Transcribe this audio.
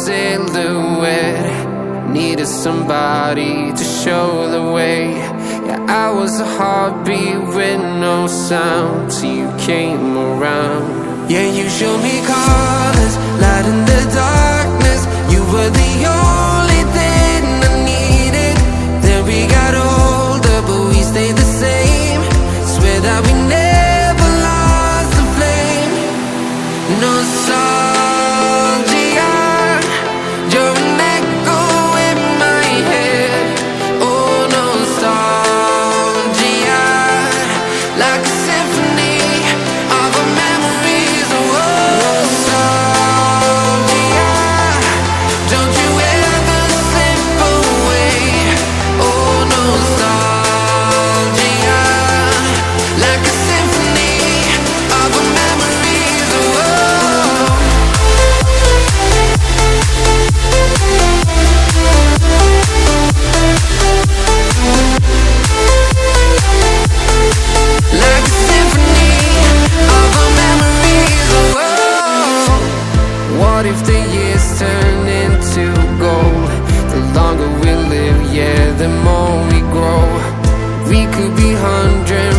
silhouette. Needed somebody to show the way. Yeah, I was a heartbeat with no sound till you came around. Yeah, you showed me colors, light in the darkness. You were the only thing I needed. Then we got older, but we stayed the same. Swear that we never lost the flame. Nostalgia, you're an echo in my head. Oh, nostalgia, like a symphony of our memories. Oh, nostalgia, don't you ever slip away. Oh, nostalgia, like a symphony of our memories. Oh, like a symphony of our memories. Oh, what if the years turn into gold? The longer we live, yeah, the more we grow. We could be 100